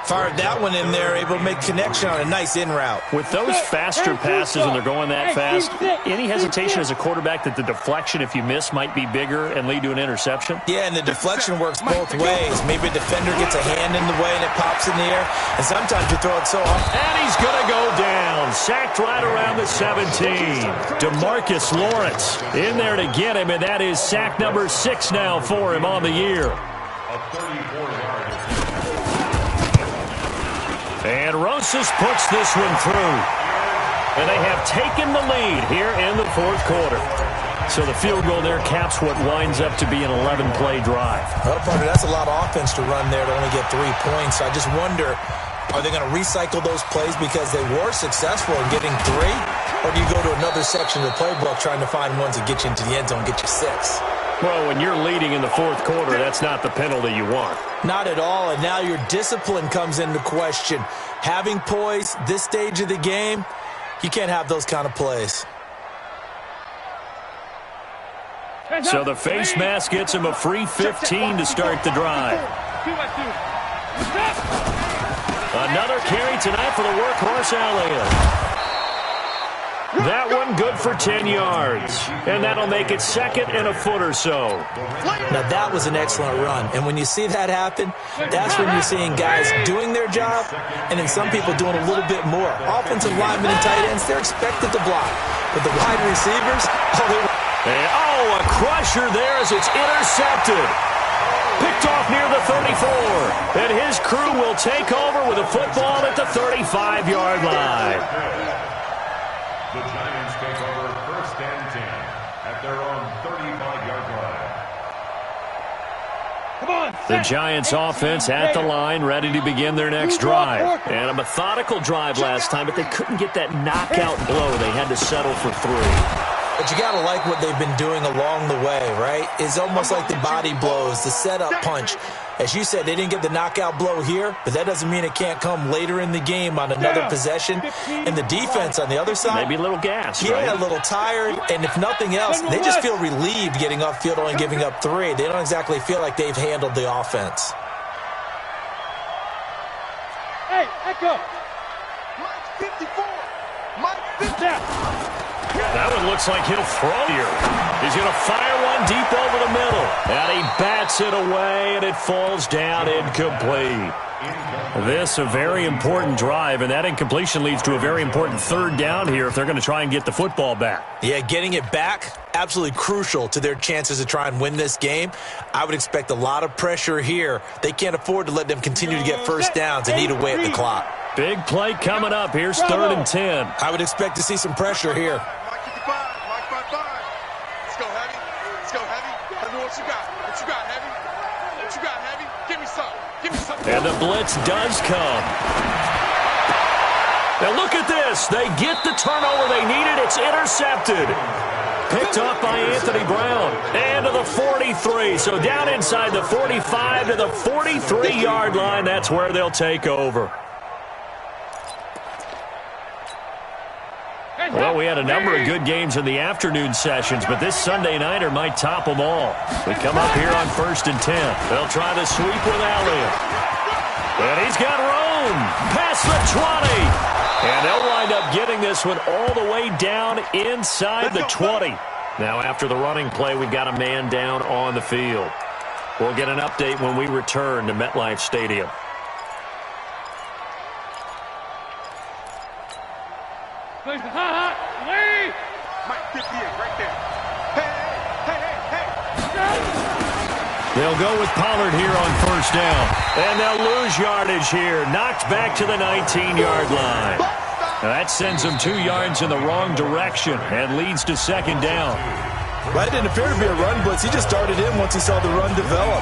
Fired that one in there, able to make connection on a nice in route. With those faster passes and they're going that fast, any hesitation as a quarterback that the deflection, if you miss, might be bigger and lead to an interception? Yeah, and the deflection works both ways. Maybe a defender gets a hand in the way and it pops in the air, and sometimes you throw it so hard. And he's going to go down. Sacked right around the 17. DeMarcus Lawrence in there to get him, and that is sack number 6 now for him on the year. And Rosas puts this one through. And they have taken the lead here in the 4th quarter. So the field goal there caps what winds up to be an 11-play drive. Well, partner, that's a lot of offense to run there to only get 3 points. I just wonder, are they going to recycle those plays because they were successful in getting 3? Or do you go to another section of the playbook trying to find ones that get you into the end zone, get you 6? Well, when you're leading in the 4th quarter, that's not the penalty you want. Not at all, and now your discipline comes into question. Having poise this stage of the game, you can't have those kind of plays. So the face mask gets him a free 15 to start the drive. Another carry tonight for the workhorse Elliott. That one good for 10 yards. And that'll make it second and a foot or so. Now, that was an excellent run. And when you see that happen, that's when you're seeing guys doing their job and then some people doing a little bit more. Offensive linemen and tight ends, they're expected to block. But the wide receivers, a crusher there as it's intercepted. Picked off near the 34. And his crew will take over with a football at the 35-yard line. The Giants take over first and 10 at their own 35-yard line. Come on. The Giants offense at the line, ready to begin their next drive. And a methodical drive last time, but they couldn't get that knockout blow. They had to settle for 3. But you got to like what they've been doing along the way, right? It's almost like the body blows, the setup punch. As you said, they didn't get the knockout blow here, but that doesn't mean it can't come later in the game on another possession. And the defense on the other side, maybe a little gas, yeah, right? A little tired. And if nothing else, they just feel relieved getting upfield only giving up 3. They don't exactly feel like they've handled the offense. Hey, Echo. Mike 54. Mike 54. That one looks like he'll throw here. He's going to fire one deep over the middle. And he bats it away, and it falls down incomplete. This a very important drive, and that incompletion leads to a very important third down here if they're going to try and get the football back. Yeah, getting it back, absolutely crucial to their chances to try and win this game. I would expect a lot of pressure here. They can't afford to let them continue to get first downs and eat away at the clock. Big play coming up. Here's third and 10. I would expect to see some pressure here. Mike 55. Mike 55. Let's go, Heavy. Let's go, Heavy. Tell me what you got. What you got, Heavy? What you got, Heavy? Give me some. Give me some. And the blitz does come. Now look at this. They get the turnover they needed. It's intercepted. Picked off by Anthony Brown. And to the 43. So down inside the 45 to the 43-yard line. That's where they'll take over. Well, we had a number of good games in the afternoon sessions, but this Sunday nighter might top them all. We come up here on first and 10. They'll try the sweep with Elliott. And he's got room. Past the 20. And they'll wind up getting this one all the way down inside the 20. Now, after the running play, we've got a man down on the field. We'll get an update when we return to MetLife Stadium. Mike 58 right there. Hey. They'll go with Pollard here on first down. And they'll lose yardage here. Knocked back to the 19-yard line. Now that sends them 2 yards in the wrong direction and leads to second down. Well, it didn't appear to be a run blitz. He just started in once he saw the run develop.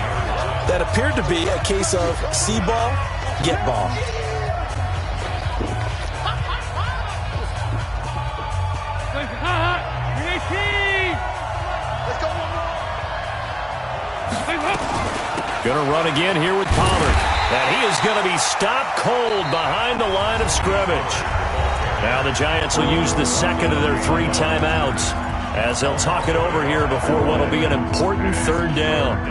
That appeared to be a case of see ball, get ball. Going to run again here with Pollard. And he is going to be stopped cold behind the line of scrimmage. Now the Giants will use the second of their 3 timeouts as they'll talk it over here before what will be an important third down.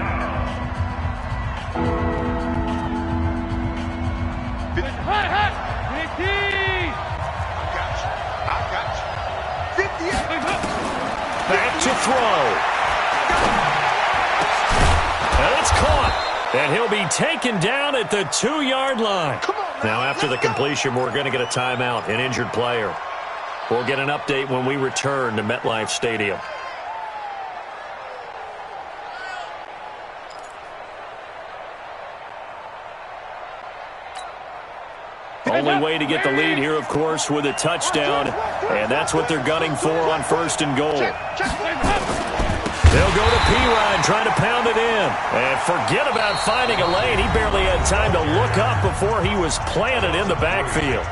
Back to throw. And it's caught. And he'll be taken down at the 2-yard line. Now, after the completion, we're going to get a timeout, an injured player. We'll get an update when we return to MetLife Stadium. Only way to get the lead here, of course, with a touchdown. And that's what they're gunning for on first and goal. They'll go to P-Ryan, trying to pound it in. And forget about finding a lane. He barely had time to look up before he was planted in the backfield.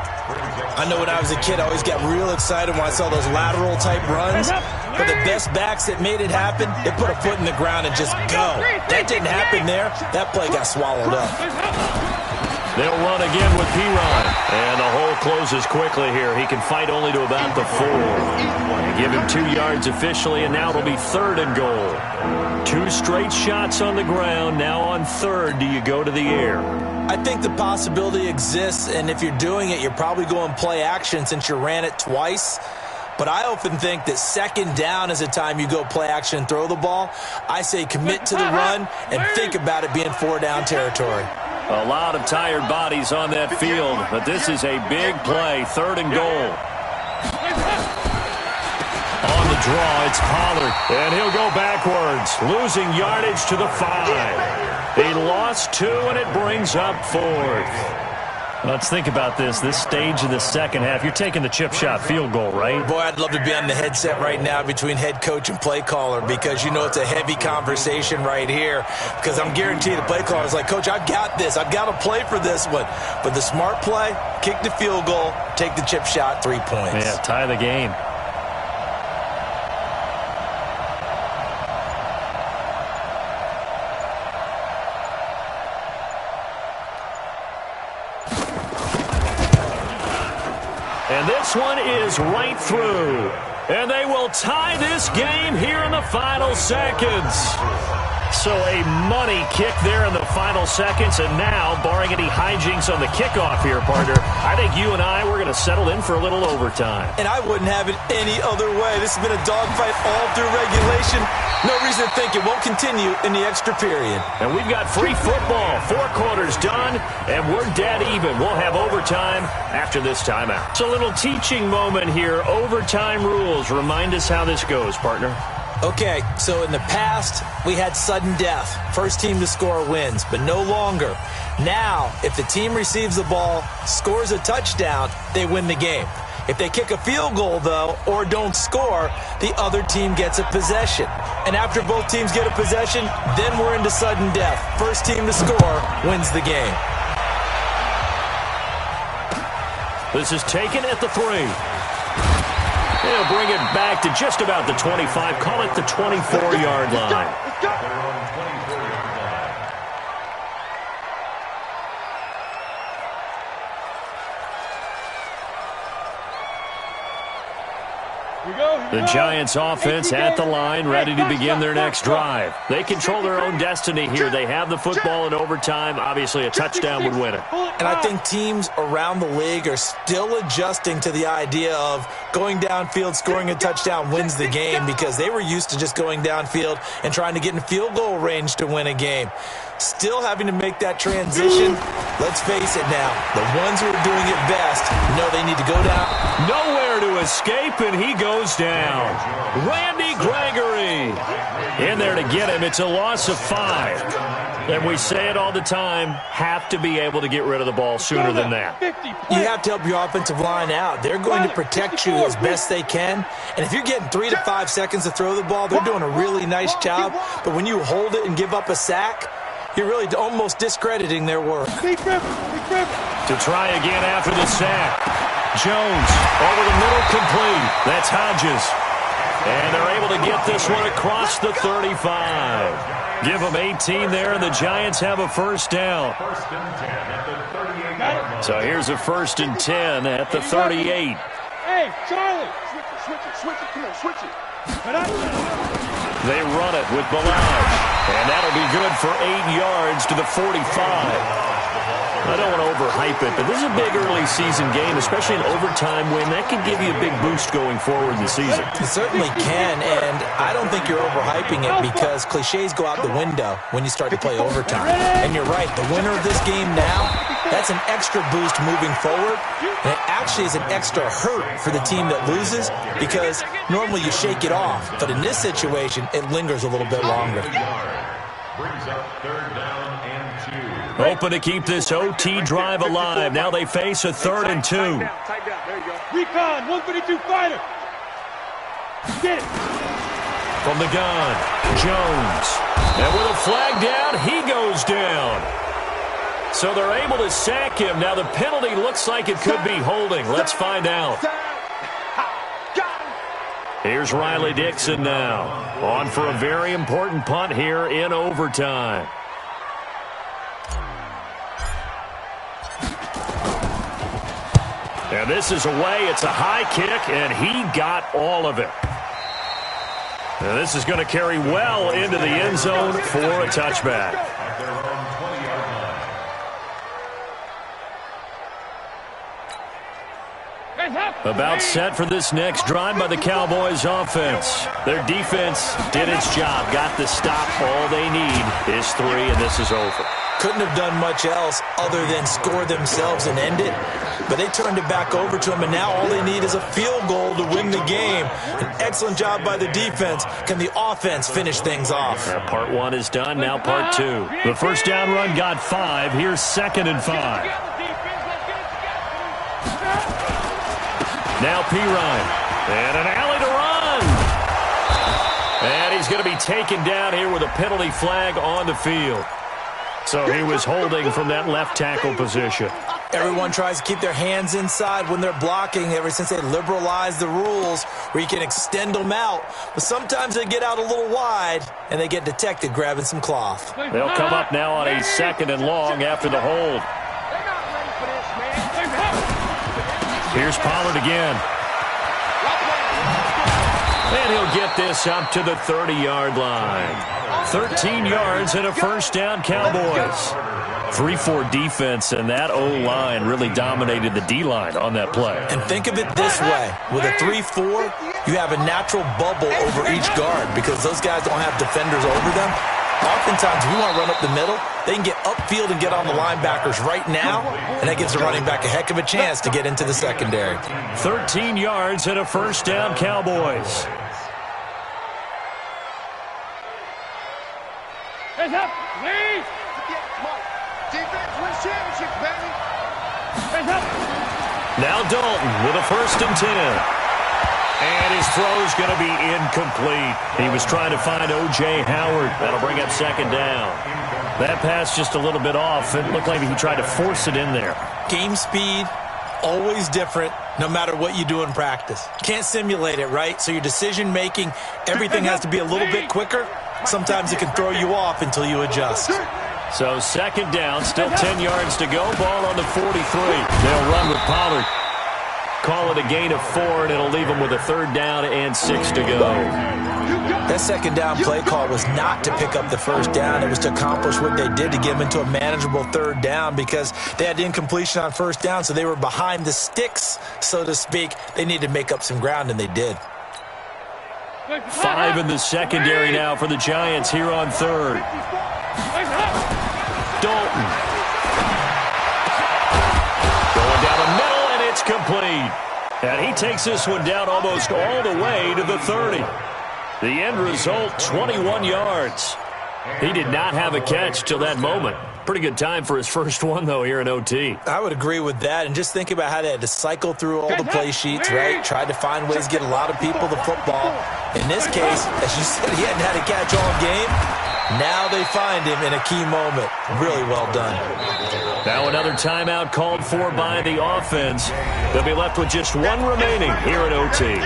I know when I was a kid, I always got real excited when I saw those lateral-type runs. But the best backs that made it happen, they put a foot in the ground and just go. That didn't happen there. That play got swallowed up. They'll run again with P-Ryan. And the hole closes quickly here. He can fight only to about the 4. They give him 2 yards officially, and now it'll be third and goal. 2 straight shots on the ground. Now on third, do you go to the air? I think the possibility exists, and if you're doing it, you're probably going play action since you ran it twice. but I often think that second down is a time you go play action and throw the ball. I say commit to the run and think about it being 4-down territory. A lot of tired bodies on that field, but this is a big play, 3rd and goal. On the draw, it's Pollard, and he'll go backwards, losing yardage to the 5. He lost 2, and it brings up 4th. Let's think about this stage of the second half. You're taking the chip shot field goal, right? Boy, I'd love to be on the headset right now between head coach and play caller because you know it's a heavy conversation right here because I'm guaranteed the play caller is like, Coach, I've got this. I've got to play for this one. But the smart play, kick the field goal, take the chip shot, 3 points. Yeah, tie the game. And this one is right through. And they will tie this game here in the final seconds. So a money kick there in the final seconds. And now, barring any hijinks on the kickoff here, partner, I think you and I, we're going to settle in for a little overtime. And I wouldn't have it any other way. This has been a dogfight all through regulation. No reason to think it won't continue in the extra period. And we've got free football. 4 quarters done, and we're dead even. We'll have overtime after this timeout. It's a little teaching moment here. Overtime rules. Remind us how this goes, partner. Okay, so in the past, we had sudden death. First team to score wins, but no longer. Now, if the team receives the ball, scores a touchdown, they win the game. If they kick a field goal, though, or don't score, the other team gets a possession. And after both teams get a possession, then we're into sudden death. First team to score wins the game. This is taken at the 3. He'll bring it back to just about the 25. Call it the 24-yard line. The Giants offense at the line, ready to begin their next drive. They control their own destiny here. They have the football in overtime. Obviously, a touchdown would win it. And I think teams around the league are still adjusting to the idea of going downfield, scoring a touchdown wins the game because they were used to just going downfield and trying to get in field goal range to win a game. Still having to make that transition. Let's face it now, the ones who are doing it best know they need to go down. Nowhere to escape, and he goes down. Randy Gregory in there to get him. It's a loss of 5. And we say it all the time, have to be able to get rid of the ball sooner than that. You have to help your offensive line out. They're going to protect you as best they can. And if you're getting 3 to 5 seconds to throw the ball, they're doing a really nice job. But when you hold it and give up a sack, you're really almost discrediting their work. To try again after the sack. Jones over the middle, complete. That's Hodges. And they're able to get this one across the 35. Give them 18 there, and the Giants have a first down. So here's a 1st and 10 at the 38. Hey, Charlie! Switch it. Come on, switch it. They run it with Balaj. And that'll be good for 8 yards to the 45. I don't want to overhype it, but this is a big early season game, especially an overtime win. That can give you a big boost going forward in the season. It certainly can, and I don't think you're overhyping it because cliches go out the window when you start to play overtime. And you're right, the winner of this game now, that's an extra boost moving forward, and it actually is an extra hurt for the team that loses because normally you shake it off, but in this situation, it lingers a little bit longer. Brings up 3rd down and 2. Hoping to keep this OT drive alive. Now they face a 3rd and 2. Tight down. There you go. Recon, 152 fighter. Get it. From the gun, Jones. And with a flag down, he goes down. So they're able to sack him. Now the penalty looks like it could be holding. Let's find out. Here's Riley Dixon now. On for a very important punt here in overtime. And this is away. It's a high kick, and he got all of it. And this is going to carry well into the end zone for a touchback. At their own 20-yard line. About set for this next drive by the Cowboys offense. Their defense did its job, got the stop. All they need is 3, and this is over. Couldn't have done much else other than score themselves and end it. But they turned it back over to them, and now all they need is a field goal to win the game. An excellent job by the defense. Can the offense finish things off? Part 1 is done, now part 2. The first down run got 5. Here's 2nd and 5. Now Pirine. And an alley to run. And he's going to be taken down here with a penalty flag on the field. So he was holding from that left tackle position. Everyone tries to keep their hands inside when they're blocking ever since they liberalized the rules where you can extend them out. But sometimes they get out a little wide and they get detected grabbing some cloth. They'll come up now on a 2nd and long after the hold. Here's Pollard again. And he'll get this up to the 30-yard line. 13 yards and a first down, Cowboys. 3-4 defense, and that O-line really dominated the D-line on that play. And think of it this way. With a 3-4, you have a natural bubble over each guard because those guys don't have defenders over them. Oftentimes, we want to run up the middle. They can get upfield and get on the linebackers right now, and that gives the running back a heck of a chance to get into the secondary. 13 yards and a first down, Cowboys. Hands up, please. Defense wins championships, baby. Hands up. Now Dalton with a 1st and 10. And his throw's going to be incomplete. He was trying to find O.J. Howard. That'll bring up 2nd down. That pass just a little bit off. It looked like he tried to force it in there. Game speed, always different, no matter what you do in practice. Can't simulate it, right? So your decision-making, everything has to be a little bit quicker. Sometimes it can throw you off until you adjust. So 2nd down, still 10 yards to go. Ball on the 43. They'll run with Pollard. Call it a gain of 4, and it'll leave them with a 3rd down and 6 to go. That 2nd down play call was not to pick up the 1st down. It was to accomplish what they did to get them into a manageable 3rd down because they had incompletion on 1st down, so they were behind the sticks, so to speak. They needed to make up some ground, and they did. 5 in the secondary now for the Giants here on 3rd. Dalton. Going down the middle, and it's complete. And he takes this one down almost all the way to the 30. The end result, 21 yards. He did not have a catch till that moment. Pretty good time for his first one, though, here in OT. I would agree with that. And just think about how they had to cycle through all the play sheets, right? Tried to find ways to get a lot of people the football. In this case, as you said, he hadn't had a catch all game. Now they find him in a key moment. Really well done. Now another timeout called for by the offense. They'll be left with just one remaining here in OT.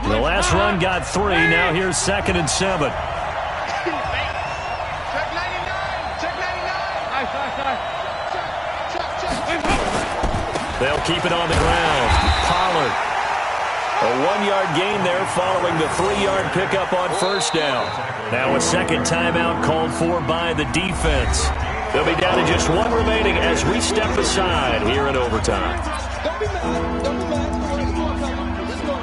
The last run got 3. Now here's 2nd and 7. Check 99. Check 99. Check. They'll keep it on the ground. Pollard. A 1-yard gain there following the 3-yard pickup on 1st down. Now a 2nd timeout called for by the defense. They'll be down to just 1 remaining as we step aside here in overtime. Don't be mad. Don't be mad. Let's go,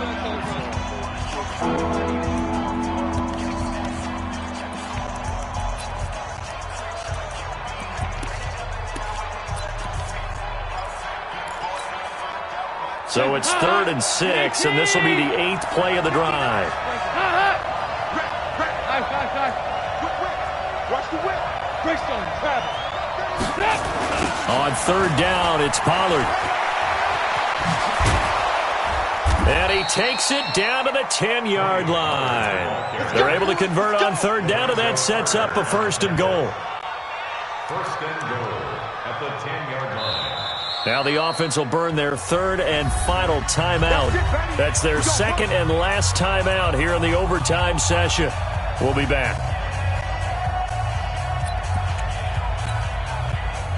So it's 3rd and 6, and this will be the 8th play of the drive. Watch the whip. Greystone, grab it. On 3rd down, it's Pollard. And he takes it down to the 10-yard line. They're able to convert on 3rd down, and that sets up a 1st and goal. 1st and goal at the 10-yard line. Now the offense will burn their 3rd and final timeout. That's their 2nd and last timeout here in the overtime session. We'll be back.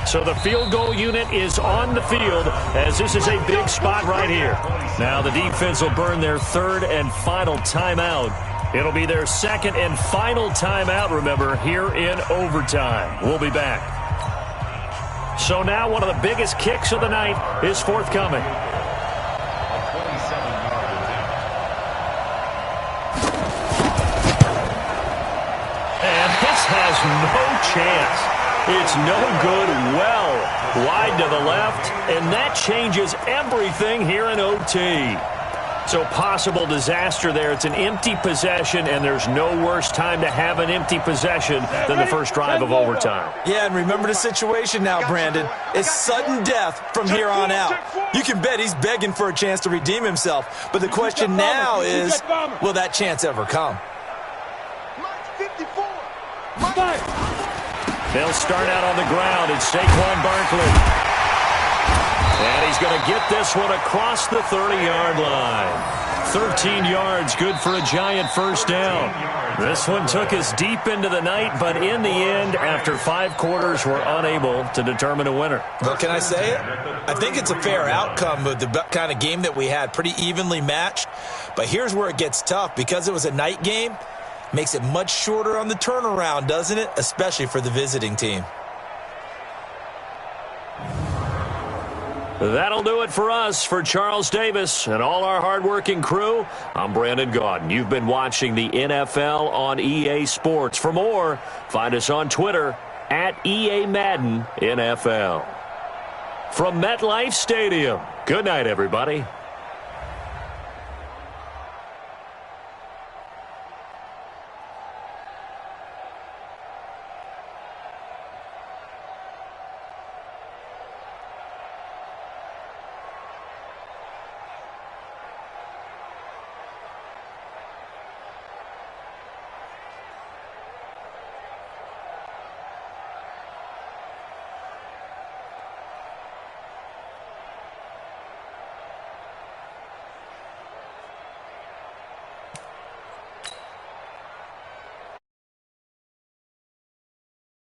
So the field goal unit is on the field as this is a big spot right here. Now the defense will burn their 3rd and final timeout. It'll be their 2nd and final timeout, remember, here in overtime. We'll be back. So now one of the biggest kicks of the night is forthcoming. A 27-yard attempt. And this has no chance. It's no good, well wide to the left, and that changes everything here in OT. So possible disaster there. It's an empty possession, and there's no worse time to have an empty possession than the first drive of overtime. Yeah, and remember the situation now, Brandon. It's sudden death from here on out. You can bet he's begging for a chance to redeem himself. But the question now is, will that chance ever come? They'll start out on the ground. It's Saquon Barkley. And he's going to get this one across the 30-yard line. 13 yards, good for a giant first down. This one took us deep into the night, but in the end, after 5 quarters, we're unable to determine a winner. Well, can I say it? I think it's a fair outcome with the kind of game that we had, pretty evenly matched. But here's where it gets tough. Because it was a night game, makes it much shorter on the turnaround, doesn't it? Especially for the visiting team. That'll do it for us. For Charles Davis and all our hardworking crew, I'm Brandon Gaudin. You've been watching the NFL on EA Sports. For more, find us on Twitter at EA Madden NFL. From MetLife Stadium, good night, everybody.